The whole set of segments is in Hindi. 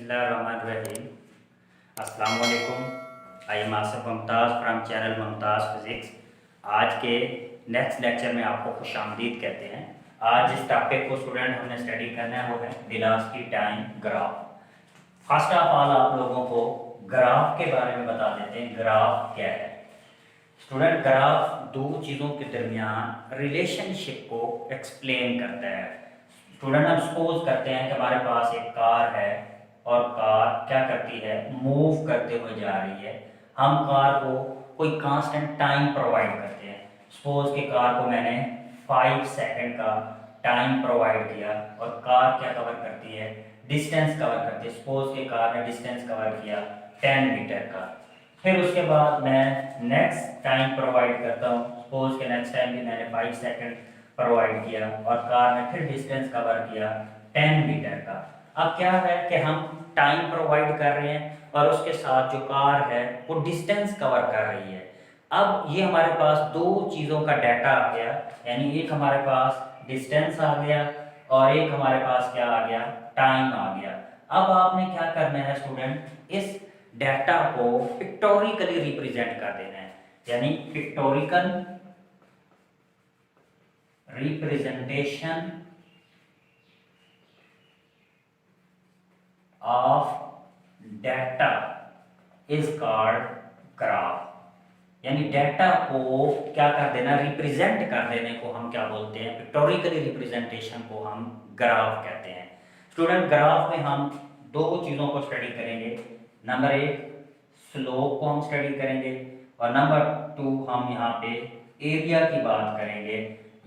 बिस्मिल्लाहिर्रहमानिर्रहीम। अस्सलाम वालेकुम। I am Asif Mumtaz from channel Mumtaz physics. आज के नेक्स्ट लेक्चर में आपको खुशामदीद कहते हैं। आज जिस टॉपिक को स्टूडेंट हमने स्टडी करना है वो है velocity time graph. First of all आप लोगों को ग्राफ के बारे में बता देते हैं, ग्राफ क्या है। स्टूडेंट, ग्राफ दो चीज़ों के दरमियान रिलेशनशिप को एक्सप्लेन करता है। स्टूडेंट, हम सपोज करते हैं कि हमारे पास एक कार है और कार क्या करती है, मूव करते हुए जा रही है। हम कार को कोई कांस्टेंट टाइम प्रोवाइड करते हैं। सपोज कि कार को मैंने 5 सेकंड का टाइम प्रोवाइड किया और कार क्या कवर करती है, डिस्टेंस कवर करती है। सपोज कि कार ने डिस्टेंस कवर किया 10 मीटर का। फिर उसके बाद मैं नेक्स्ट टाइम प्रोवाइड करता हूँ। सपोज के नेक्स्ट टाइम भी मैंने 5 सेकंड प्रोवाइड किया और कार ने फिर डिस्टेंस कवर किया 10 मीटर का। अब क्या है कि हम टाइम प्रोवाइड कर रहे हैं और उसके साथ जो कार है वो डिस्टेंस कवर कर रही है। अब ये हमारे पास दो चीज़ों का डाटा आ गया, यानी एक हमारे पास डिस्टेंस आ गया और एक हमारे पास क्या आ गया, टाइम आ गया। अब आपने क्या करना है स्टूडेंट, इस डाटा को पिक्टोरिकली रिप्रेजेंट कर देना है, यानी pictorial representation of data is called graph। यानी डाटा को क्या कर देना, रिप्रेजेंट कर देने को हम क्या बोलते हैं, पिक्टोरिकली रिप्रेजेंटेशन को हम ग्राफ कहते हैं। स्टूडेंट, ग्राफ में हम दो चीज़ों को स्टडी करेंगे। नंबर एक, स्लोप को हम स्टडी करेंगे और नंबर 2 हम यहाँ पे एरिया की बात करेंगे,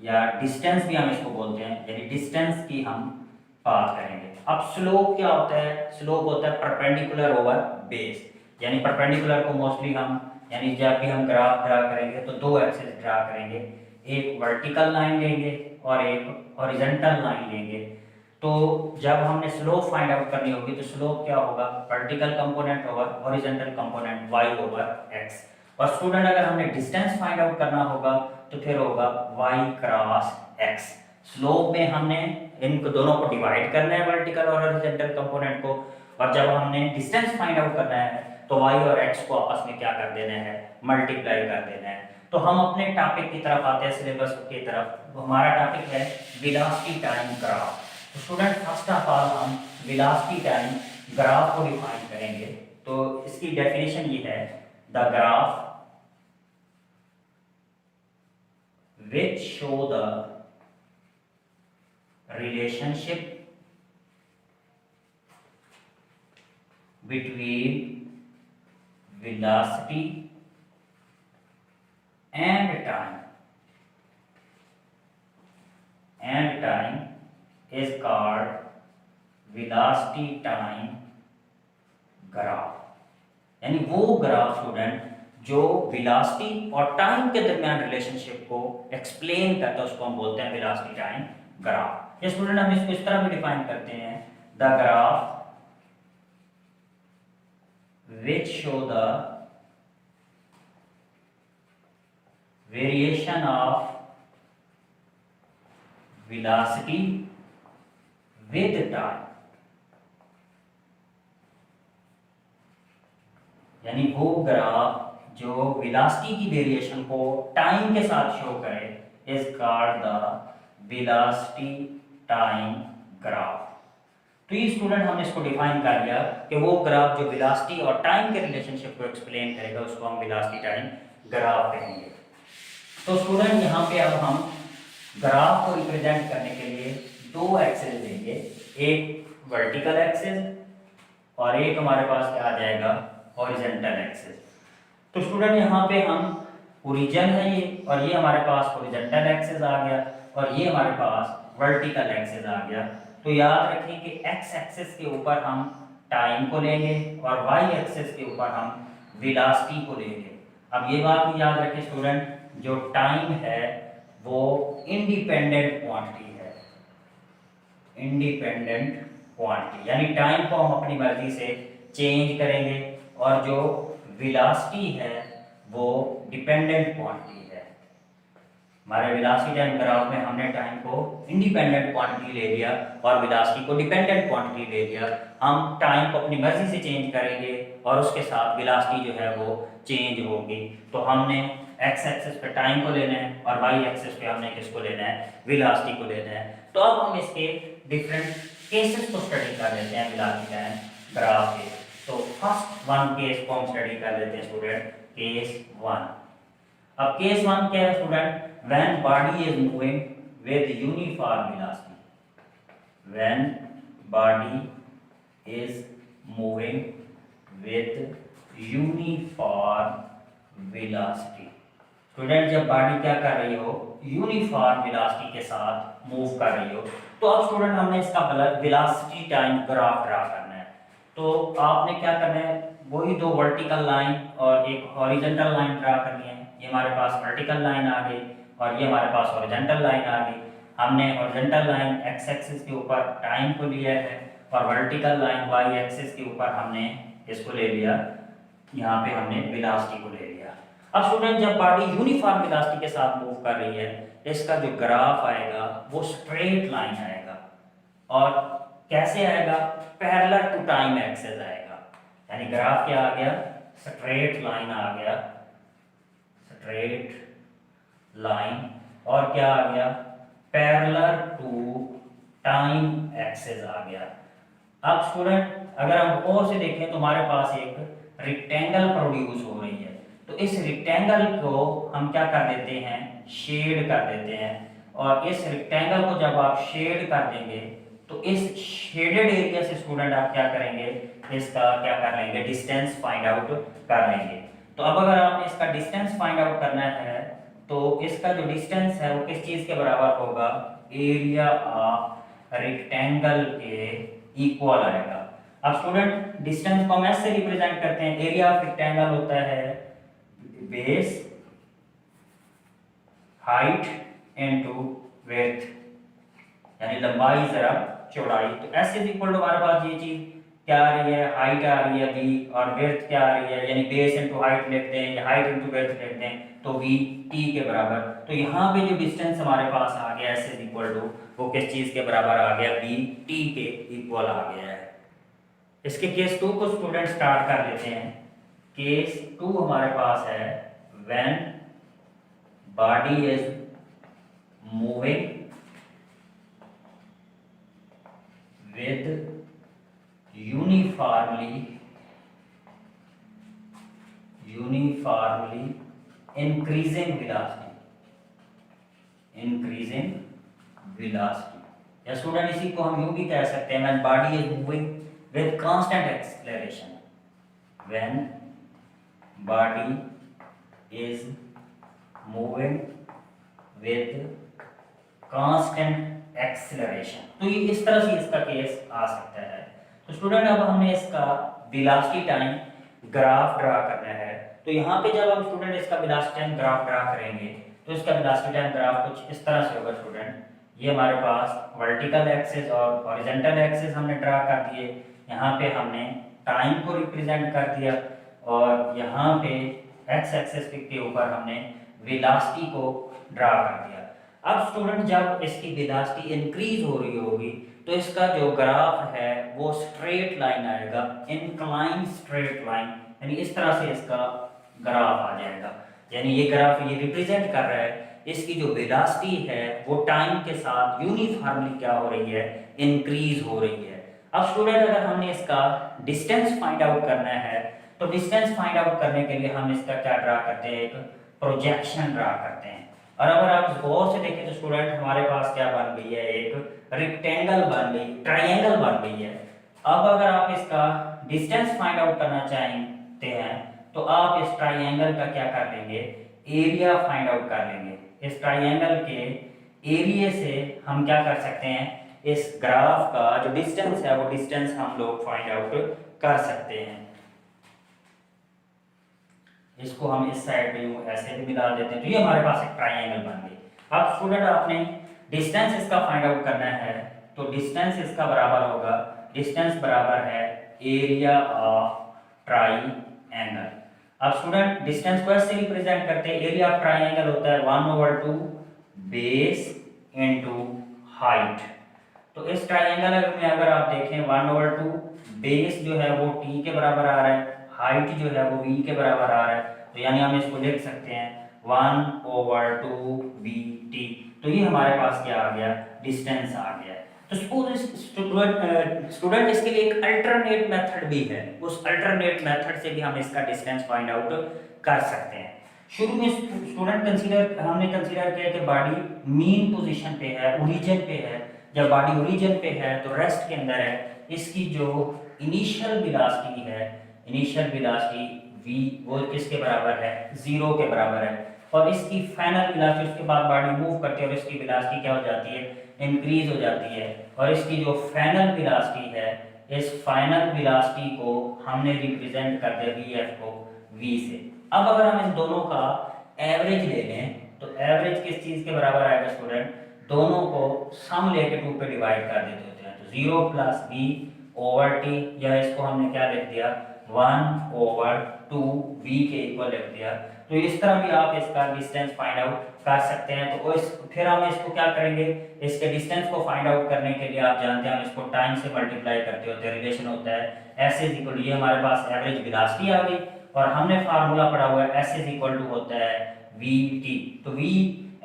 या डिस्टेंस भी हम इसको बोलते हैं, यानी डिस्टेंस की हम बात करेंगे। अब स्लोप क्या होता है, स्लोप होता है परपेंडिकुलर ओवर बेस। यानी परपेंडिकुलर को मोस्टली हम, यानी जब भी हम ग्राफ ड्रा करेंगे तो दो एक्सिस ड्रा करेंगे, एक वर्टिकल लाइन लेंगे और एक हॉरिजॉन्टल लाइन लेंगे। तो जब हमने स्लोप फाइंड आउट करनी होगी तो स्लोप क्या होगा, vertical component over horizontal component y over x। और स्टूडेंट, अगर हमने डिस्टेंस फाइंड आउट करना होगा तो फिर होगा y क्रॉस x। स्लोप में हमने इन दोनों को डिवाइड करना है, वर्टिकल और हॉरिजॉन्टल कंपोनेंट को, और जब हमने डिस्टेंस फाइंड आउट करना है तो y और x को आपस में क्या कर देना है, मल्टीप्लाई कर देना है। तो हम अपने टॉपिक की तरफ आते हैं, सिलेबस की तरफ। हमारा टॉपिक है वेलोसिटी टाइम ग्राफ। तो स्टूडेंट, फर्स्ट ऑफ ऑल हम वेलोसिटी टाइम ग्राफ को डिफाइन करेंगे। तो इसकी डेफिनेशन ये है, the graph which show the relationship between velocity and time is called velocity time graph। यानी वो ग्राफ स्टूडेंट जो वेलोसिटी और टाइम के दरमियान रिलेशनशिप को एक्सप्लेन करता है उसको हम बोलते हैं वेलोसिटी टाइम ग्राफ। ये स्टूडेंट हम इसको इस तरह भी डिफाइन करते हैं, the graph which show the variation of velocity with time। यानी वो ग्राफ जो वेलोसिटी की वेरिएशन को टाइम के साथ शो करे is called the velocity time graph. तो ये स्टूडेंट हमने इसको डिफाइन कर लिया कि वो ग्राफ जो वेलोसिटी और टाइम के रिलेशनशिप को एक्सप्लेन करेगा उसको हम वेलोसिटी टाइम ग्राफ कहेंगे। तो स्टूडेंट, यहाँ पे अब हम ग्राफ को रिप्रेजेंट करने के लिए दो एक्सिस लेंगे, एक वर्टिकल एक्सिस और एक हमारे पास क्या आ जाएगा, हॉरिजॉन्टल एक्सिस। तो स्टूडेंट, यहाँ पे हम ओरिजिन है ये, और ये हमारे पास हॉरिजॉन्टल एक्सिस आ गया और ये हमारे पास वर्टिकल एक्सिस आ गया। तो याद रखें कि एक्स एक्सिस के ऊपर हम टाइम को लेंगे और वाई एक्सिस के ऊपर हम वेलोसिटी को लेंगे। अब ये बात भी याद रखें स्टूडेंट, जो टाइम है वो इंडिपेंडेंट क्वांटिटी है, इंडिपेंडेंट क्वांटिटी, यानी टाइम को हम अपनी मर्जी से चेंज करेंगे और जो वेलोसिटी है वो डिपेंडेंट क्वांटिटी है। हमारे वेलोसिटी टाइम ग्राफ में हमने टाइम को इंडिपेंडेंट क्वांटिटी ले लिया और वेलोसिटी को डिपेंडेंट क्वांटिटी ले लिया। हम टाइम को अपनी मर्जी से चेंज करेंगे और उसके साथ वेलोसिटी जो है वो चेंज होगी। तो हमने एक्स एक्सिस पे टाइम को लेना है और वाई एक्सिस पे हमने किसको लेना है, वेलोसिटी को लेना है। तो अब हम इसके डिफरेंट केसेस को स्टडी कर लेते हैं वेलोसिटी टाइम ग्राफ के। तो फर्स्ट वन केस को हम स्टडी कर लेते हैं स्टूडेंट, केस वन। अब केस वन क्या है student, when body is moving with uniform velocity, when body is moving with uniform velocity, student जब बॉडी क्या कर रही हो, यूनिफॉर्म वेलोसिटी के साथ मूव कर रही हो, तो अब स्टूडेंट हमने इसका वेलोसिटी टाइम ग्राफ ड्रा करना है। तो आपने क्या करना है, वही दो वर्टिकल लाइन और एक हॉरिजॉन्टल लाइन ड्रा करनी है। ये हमारे पास वर्टिकल लाइन आ गई और ये हमारे पास हॉरिजॉन्टल लाइन आ गई। हमने हॉरिजॉन्टल लाइन एक्स एक्सिस के ऊपर टाइम को लिया है और वर्टिकल लाइन वाई एक्सिस के ऊपर हमने इसको ले लिया, यहाँ पे हमने वेलोसिटी को ले लिया। अब स्टूडेंट जब बॉडी यूनिफॉर्म वेलोसिटी के साथ मूव कर रही है, इसका जो ग्राफ आएगा वो स्ट्रेट लाइन आएगा। और कैसे आएगा, पैरेलल टू टाइम एक्सिस आएगा। यानी ग्राफ क्या आ गया, स्ट्रेट लाइन आ गया, स्ट्रेट लाइन, और क्या आ गया, पैरेलल टू टाइम एक्सिस आ गया। अब स्टूडेंट अगर हम और से देखें तो हमारे पास एक रेक्टेंगल प्रोड्यूस हो रही है। तो इस रेक्टेंगल को हम क्या कर देते हैं, शेड कर देते हैं। और इस रेक्टेंगल को जब आप शेड कर देंगे तो इस शेडेड एरिया से स्टूडेंट आप क्या करेंगे, इसका क्या कर लेंगे, डिस्टेंस फाइंड आउट कर लेंगे। तो अब अगर आपने इसका डिस्टेंस फाइंड आउट करना है तो इसका जो डिस्टेंस है वो किस चीज के बराबर होगा, एरिया ऑफ रेक्टेंगल के इक्वल आएगा। अब स्टूडेंट डिस्टेंस को हम ऐसे रिप्रेजेंट करते हैं, एरिया ऑफ रेक्टेंगल होता है बेस हाइट इनटू विड्थ, यानी लंबाई जरा चौड़ाई। तो एस इज इक्वल टू हमारे पास ये चीज क्या आ रही है, हाइट आ रही है v, और विड्थ क्या आ रही है, यानी बेस इनटू हाइट लिखते हैं या हाइट इनटू विड्थ लिखते हैं तो v t के बराबर। तो यहाँ पे जो डिस्टेंस हमारे पास आ गया एस इज इक्वल टू, वो किस चीज के बराबर आ गया, v t के इक्वल आ गया है। इसके केस टू को स्टूडेंट स्टार्ट कर लेते हैं। केस टू हमारे पास है when body is moving with uniformly increasing velocity, या स्टूडेंट इसी को हम यूं भी कह सकते हैं, when body is moving with constant acceleration, when body is moving with constant acceleration. तो ये इस तरह से इसका केस आ सकता है। तो स्टूडेंट अब हमने इसका वेलोसिटी टाइम ग्राफ ड्रा करना है। तो यहाँ पे जब हम स्टूडेंट इसका वेलोसिटी टाइम ग्राफ ड्रा करेंगे तो इसका वेलोसिटी टाइम ग्राफ कुछ इस तरह से होगा स्टूडेंट। ये हमारे पास वर्टिकल एक्सिस और हॉरिजॉन्टल एक्सिस हमने ड्रा कर दिए, यहाँ पे हमने टाइम को रिप्रेजेंट कर दिया और यहाँ पे एक्स एक्सिस के ऊपर हमने वेलोसिटी को ड्रा कर दिया। अब स्टूडेंट जब इसकी वेलोसिटी इंक्रीज हो रही होगी तो इसका जो ग्राफ है वो स्ट्रेट लाइन आएगा, इंक्लाइन स्ट्रेट लाइन, यानी इस तरह से इसका ग्राफ आ जाएगा। यानी ये ग्राफ ये रिप्रेजेंट कर रहा है इसकी जो वेलोसिटी है वो टाइम के साथ यूनिफॉर्मली क्या हो रही है, इंक्रीज हो रही है। अब स्टूडेंट अगर हमने इसका डिस्टेंस फाइंड आउट करना है तो डिस्टेंस फाइंड आउट करने के लिए हम इसका क्या ड्रा करते हैं, एक प्रोजेक्शन ड्रा करते हैं। और अगर आप गौर से देखें तो स्टूडेंट हमारे पास क्या बन गई है, एक रेक्टेंगल बन गई, ट्रायंगल बन गई है। अब अगर आप इसका डिस्टेंस फाइंड आउट करना चाहते हैं तो आप इस ट्रायंगल का क्या कर लेंगे, एरिया फाइंड आउट कर लेंगे। इस ट्रायंगल के एरिया से हम क्या कर सकते हैं, इस ग्राफ का जो डिस्टेंस है वो डिस्टेंस हम लोग फाइंड आउट कर सकते हैं। इसको हम इस साइड में ऐसे भी मिला देते हैं तो ये हमारे पास एक ट्रायंगल बन गई। अब स्टूडेंट आपने डिस्टेंस इसका फाइंड आउट करना है तो डिस्टेंस इसका बराबर होगा, डिस्टेंस बराबर है एरिया ऑफ ट्रायंगल। अब स्टूडेंट डिस्टेंस को ऐसे रिप्रेजेंट करते हैं, एरिया ऑफ ट्रायंगल होता है 1/2 बेस इंटू हाइट। तो इस ट्राइंगल में अगर आप देखें 1/2 बेस जो है वो t के बराबर आ रहा है, हाइट जो है वो v के बराबर आ रहा है, तो यानी हम इसको लिख सकते हैं 1/2 vt। तो ये हमारे पास क्या आ गया, डिस्टेंस आ गया। तो सपोज स्टूडेंट इसके लिए एक अल्टरनेट मेथड भी है, उस अल्टरनेट मेथड से भी हम इसका डिस्टेंस फाइंड आउट कर सकते हैं। शुरू में स्टूडेंट हमने कंसीडर किया कि बॉडी मीन पोजीशन पे है, ओरिजिन पे है। जब बॉडी ओरिजिन पे है तो रेस्ट के अंदर है, इसकी जो इनिशियल वेलोसिटी है, इनिशियल वेलोसिटी v वो किसके बराबर है, 0 के बराबर है। और इसकी फाइनल वेलोसिटी, उसके बाद बॉडी मूव करती है और इसकी वेलोसिटी क्या हो जाती है, इंक्रीज हो जाती है। और इसकी जो फाइनल वेलोसिटी है, इस फाइनल वेलोसिटी को हमने रिप्रेजेंट कर दिया vf को v से। अब अगर हम इन दोनों का एवरेज ले लें तो एवरेज किस चीज के बराबर आएगा स्टूडेंट, दोनों को सम लेके 2 पे डिवाइड कर देते होते हैं, तो 0 + v/t, या इसको हमने क्या लिख दिया 1/2 v के इक्वल लिख दिया। तो इस तरह भी आप इसका डिस्टेंस फाइंड आउट कर सकते हैं। तो फिर हम इसको क्या करेंगे, इसके डिस्टेंस को फाइंड आउट करने के लिए आप जानते हैं हम इसको टाइम से मल्टीप्लाई करते होते हैं, रिलेशन होता है s = ये हमारे पास एवरेज वेलोसिटी आ गई और हमने फार्मूला पढ़ा हुआ है s = होता है vt। तो v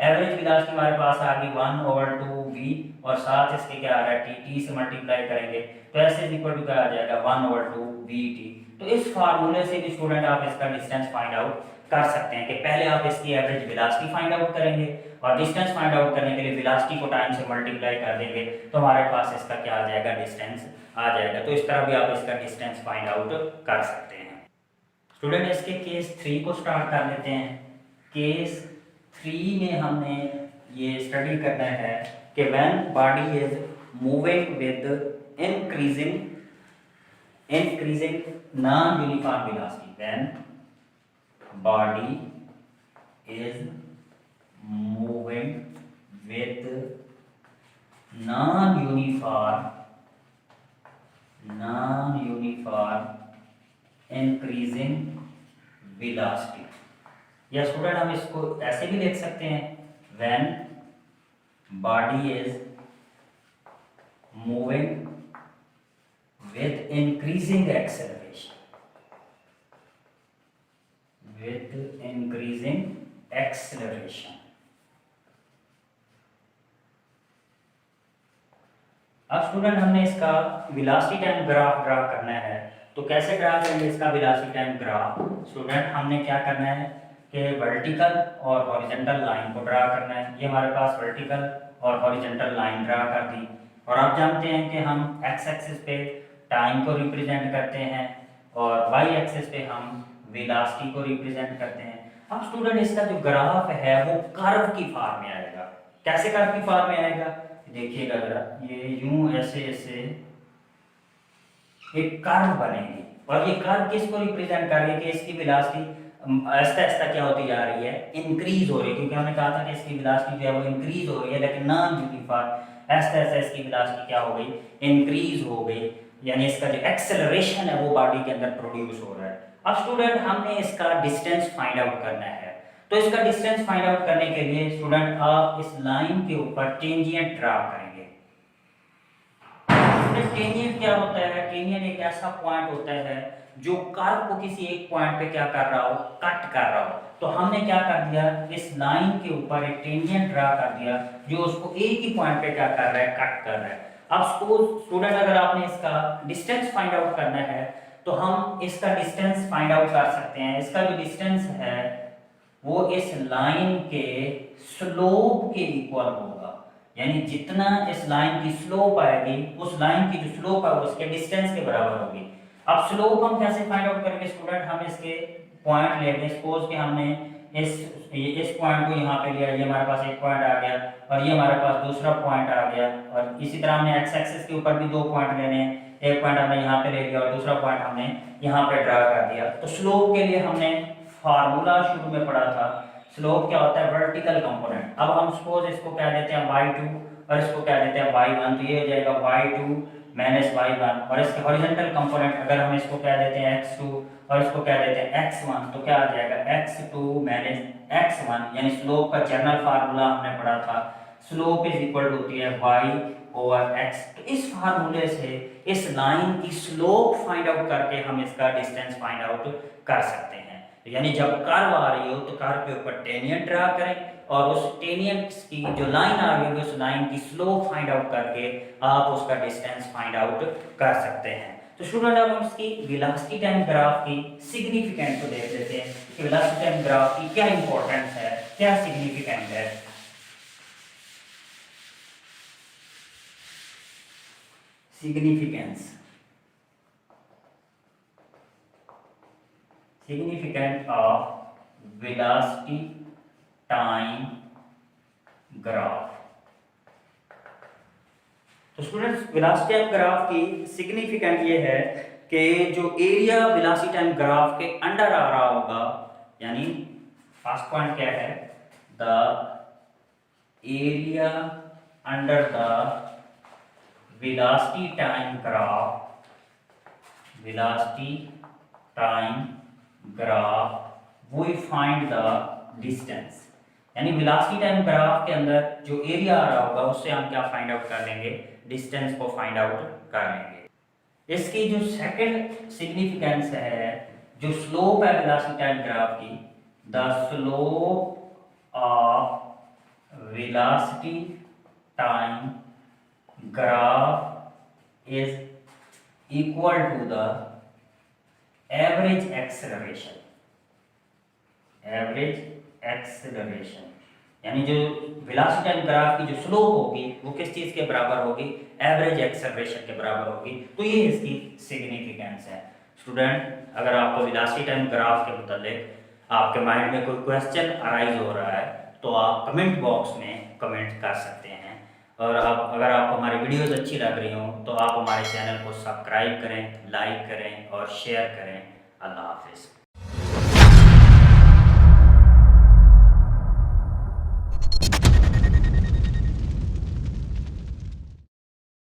एवरेज वेलोसिटी हमारे पास आ गई 1/2 v और साथ इसके क्या आ रहा है t से मल्टीप्लाई करेंगे तो s = क्या आ जाएगा 1/2 vt। तो इस फार्मूले से भी स्टूडेंट आप इसका डिस्टेंस फाइंड आउट कर सकते हैं कि पहले आप इसकी एवरेज वेलोसिटी फाइंड आउट करेंगे और डिस्टेंस फाइंड आउट करने के लिए वेलोसिटी को टाइम से मल्टीप्लाई कर देंगे तो हमारे पास इसका क्या आ जाएगा, डिस्टेंस आ जाएगा। तो इस तरह भी आप इसका डिस्टेंस फाइंड आउट कर सकते हैं। स्टूडेंट इसके केस 3 को स्टार्ट कर लेते हैं। केस 3 में हमने ये स्टडी करना है कि when body is moving with increasing non uniform velocity, when body is moving with non-uniform increasing velocity। या स्टूडेंट हम इसको ऐसे भी लिख सकते हैं when body is moving with increasing acceleration, with increasing acceleration। अब स्टूडेंट हमने इसका वेलोसिटी टाइम ग्राफ ड्रा करना है, तो कैसे ड्रा करेंगे इसका वेलोसिटी टाइम ग्राफ। स्टूडेंट हमने क्या करना है कि वर्टिकल और हॉरिजॉन्टल लाइन को ड्रा करना है। ये हमारे पास वर्टिकल और हॉरिजॉन्टल लाइन ड्रा कर दी और आप जानते हैं कि हम एक्स एक्सिस पे टाइम को रिप्रेजेंट करते हैं और वाई एक्सिस पे हम वेलोसिटी को रिप्रेजेंट करते हैं। अब स्टूडेंट इसका जो ग्राफ है वो कर्व की फॉर्म में आएगा। कैसे कर्व की फॉर्म में आएगा, देखिएगा जरा, ये यूं ऐसे ऐसे एक कर्व बनेगी और ये कर्व किसको रिप्रेजेंट कर रही है कि इसकी वेलोसिटी आहिस्ता आहिस्ता क्या होती जा रही है, इंक्रीज हो रही है। क्योंकि हमने कहा था कि इसकी वेलोसिटी जो है वो इंक्रीज हो रही है, लेकिन नॉन यूनिफॉर्म आहिस्ता आहिस्ता इसकी वेलोसिटी क्या हो गई, इंक्रीज हो गई, यानी इसका जो एक्सेलरेशन है वो बॉडी के अंदर प्रोड्यूस हो रहा है। अब स्टूडेंट हमने इसका डिस्टेंस फाइंड आउट करना है, तो इसका डिस्टेंस फाइंड आउट करने के लिए स्टूडेंट आप इस लाइन के ऊपर टेंजेंट ड्रा करेंगे। टेंजेंट क्या होता है, टेंजेंट एक ऐसा पॉइंट होता है जो कर्व को किसी एक पॉइंट पे क्या कर रहा हो, कट कर रहा हो। तो हमने क्या कर दिया, इस लाइन के ऊपर एक टेंजेंट ड्रा कर दिया जो उसको एक ही पॉइंट पे क्या कर रहा है, कट कर रहा है। अब स्टूडेंट अगर आपने इसका डिस्टेंस फाइंड आउट करना है तो हम इसका डिस्टेंस फाइंड आउट कर सकते हैं। इसका जो डिस्टेंस है वो इस लाइन के स्लोप के इक्वल होगा, यानी जितना इस लाइन की स्लोप आएगी उस लाइन की जो स्लोप है उसके डिस्टेंस के बराबर होगी। अब स्लोप हम कैसे फाइंड आउट करेंगे स्टूडेंट, हम इसके पॉइंट लेंगे। सपोज कि हमने इस पॉइंट को यहाँ पे लिया, ये हमारे पास एक पॉइंट आ गया और ये हमारे पास दूसरा पॉइंट आ गया, और इसी तरह हमने एक्स एक्सिस के ऊपर भी 2 पॉइंट लेने हैं। एक पॉइंट हमने यहाँ पे ले लिया और दूसरा पॉइंट हमने यहाँ पे ड्रा कर दिया। तो स्लोप के लिए हमने फार्मूला शुरू में पढ़ा था, स्लोप क्या होता है, वर्टिकल कंपोनेंट। अब हम सपोज इसको कह देते हैं y2 और इसको कह देते हैं y1, तो ये हो जाएगा y2 माइनस y1, और इसके हॉरिजॉन्टल कंपोनेंट अगर हम इसको क्या देते हैं x2 और इसको क्या देते हैं x1, तो क्या आ जाएगा x2 माइनस x1, यानी स्लोप का जनरल फार्मूला हमने पढ़ा था, स्लोप इज इक्वल होती है y ओवर x। तो इस फार्मूले से इस लाइन की स्लोप फाइंड आउट करके हम इसका डिस्टेंस फाइंड आउट कर सकते हैं। तो यानी जब कर्व आ रही हो तो कर्व के ऊपर टेनियंट ड्रा करें और उस टेनियंट की जो लाइन आ रही होगी उस लाइन की स्लोप फाइंड आउट करके आप उसका डिस्टेंस फाइंड आउट कर सकते हैं। तो स्टूडेंट अब हम इसकी वेलोसिटी टाइम ग्राफ की सिग्निफिकेंस को देख लेते हैं कि वेलोसिटी टाइम ग्राफ की क्या इंपॉर्टेंस है, क्या सिग्निफिकेंट है। significant of velocity time graph। तो स्टूडेंट्स वेलोसिटी टाइम ग्राफ की सिग्निफिकेंट ये है कि जो एरिया वेलोसिटी टाइम ग्राफ के अंडर आ रहा होगा, यानी फर्स्ट पॉइंट क्या है, the area under the velocity time graph, velocity time graph we find the distance। यानी velocity time graph के अंदर जो एरिया आ रहा होगा उससे हम क्या फाइंड आउट कर लेंगे, डिस्टेंस को फाइंड आउट कर लेंगे। इसकी जो सेकंड सिग्निफिकेंस है, जो स्लोप है वेलोसिटी टाइम ग्राफ की, the slope of velocity time graph is equal to the average acceleration। average acceleration यानी जो वेलोसिटी टाइम ग्राफ की जो स्लोप होगी वो किस चीज के बराबर होगी, एवरेज एक्सेलरेशन के बराबर होगी। तो ये इसकी सिग्निफिकेंस है। स्टूडेंट अगर आपको वेलोसिटी टाइम ग्राफ के मुतालिक आपके माइंड में कोई क्वेश्चन अराइज हो रहा है तो आप कमेंट बॉक्स में कमेंट कर सकते हैं। और आप अगर आपको हमारी वीडियोस अच्छी लग रही हों तो आप हमारे चैनल को सब्सक्राइब करें, लाइक करें और शेयर करें। अल्लाह हाफिज़।